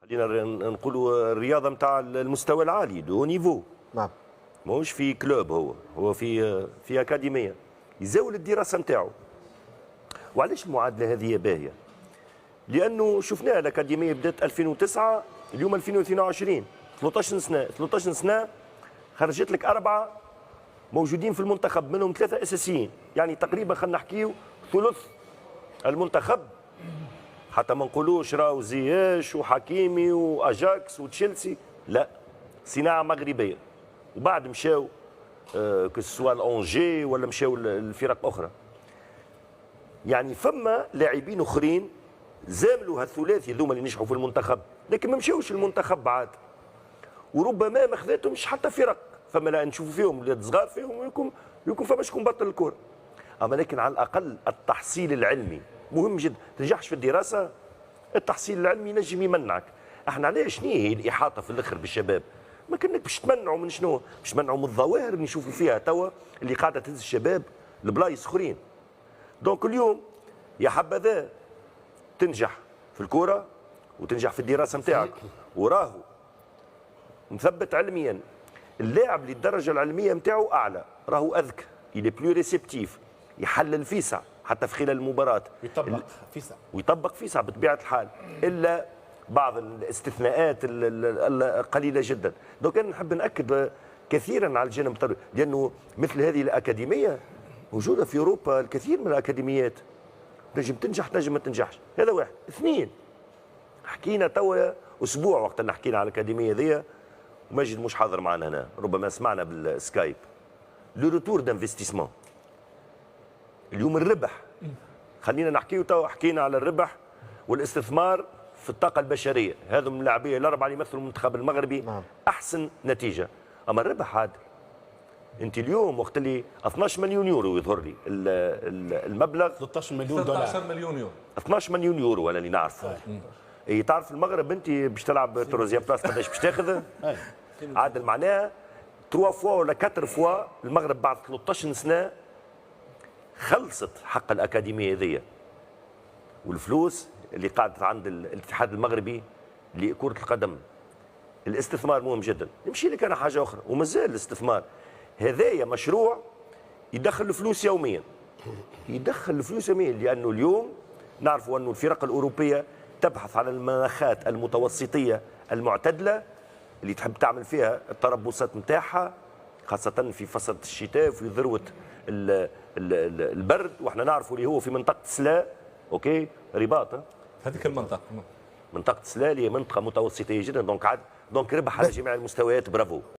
خلينا نقولوا الرياضه نتاع المستوى العالي دو نيفو. نعم. ماهوش في كلوب، هو في اكاديميه يزاول الدراسه نتاعو. وعلاش المعادله هذه باهيه؟ لانه شفناها الاكاديميه بدات 2009 اليوم 2022 13 سنه خرجت لك 4 موجودين في المنتخب، منهم 3 اساسيين، يعني تقريبا خلينا نحكيو ثلث المنتخب. حتى ما نقولوش راهو زياش وحكيمي واجاكس وتشيلسي، لا، صناعه مغربيه. وبعد مشاو كسوا اونجي ولا مشاو الفرق اخرى. يعني فما لاعبين اخرين زاملوا هالثلاثي ذوما اللي نجحوا في المنتخب، لكن ما مشاوش المنتخب بعد، وربما ما خذاتهمش حتى فرق. فما لا نشوفوا فيهم ولاد صغار فيهم يكون فما شكون بطل الكره. اما لكن على الاقل التحصيل العلمي مهم جدا. تنجحش في الدراسه، التحصيل العلمي نجم يمنعك. احنا علاش شنو هي الاحاطه في الاخر بالشباب؟ ما كانك باش تمنعوا من شنو؟ باش تمنعوا من الظواهر اللي نشوفوا فيها توا اللي قاعده تهز الشباب لبلايص اخرين. دونك اليوم يا حبذا تنجح في الكره وتنجح في الدراسه نتاعك، وراهو مثبت علميا. اللاعب اللي الدرجه العلميه نتاعو اعلى راهو اذكى، يلي بلو ريسبتيف، يحلل فيسع حتى في خلال المباراه، ويطبق فيسع بطبيعه الحال، الا بعض الاستثناءات القليله جدا. دونك انا نحب ناكد كثيرا على الجانب التربوي، لانه مثل هذه الاكاديميه موجوده في اوروبا، الكثير من الاكاديميات تنجم تنجح تنجم ما تنجحش. هذا واحد. اثنين، حكينا توا اسبوع وقت اللي حكينا على الاكاديميه ذي، وماجد مش حاضر معنا هنا، ربما سمعنا بالسكايب. لو روتور دانفستيسمون اليوم الربح، خلينا نحكيو توا، حكينا على الربح والاستثمار في الطاقه البشريه. هذو من اللاعبيه الاربعه اللي يمثلوا المنتخب المغربي. نعم. احسن نتيجه. اما الربح عادل. انت اليوم وقت اللي 12 مليون يورو يظهر لي المبلغ، 13 مليون دولار، 13 مليون يورو، 12 مليون يورو انا اللي نعرف. اي تعرف المغرب انت باش تلعب تروزيام بلاس قداش باش تاخذ؟ عادل معناها 3 فوا ولا 4 فوا المغرب بعد 13 سنه خلصت حق الاكاديميه هذيا. والفلوس اللي قاعدت عند الاتحاد المغربي لكره القدم، الاستثمار مهم جدا. نمشي لك انا حاجه اخرى، ومازال الاستثمار هذايا مشروع يدخل الفلوس يوميا، يدخل الفلوس يوميا، لانه اليوم نعرفوا انه الفرق الاوروبيه تبحث عن المناخات المتوسطيه المعتدله اللي تحب تعمل فيها التربصات نتاعها، خاصه في فصل الشتاء وفي ذروه البرد. واحنا نعرفوا اللي هو في منطقه سلا، اوكي، رباط، هذيك المنطقه، منطقه سلا اللي هي منطقه متوسطيه جدا. دونك ربح على جميع المستويات. برافو.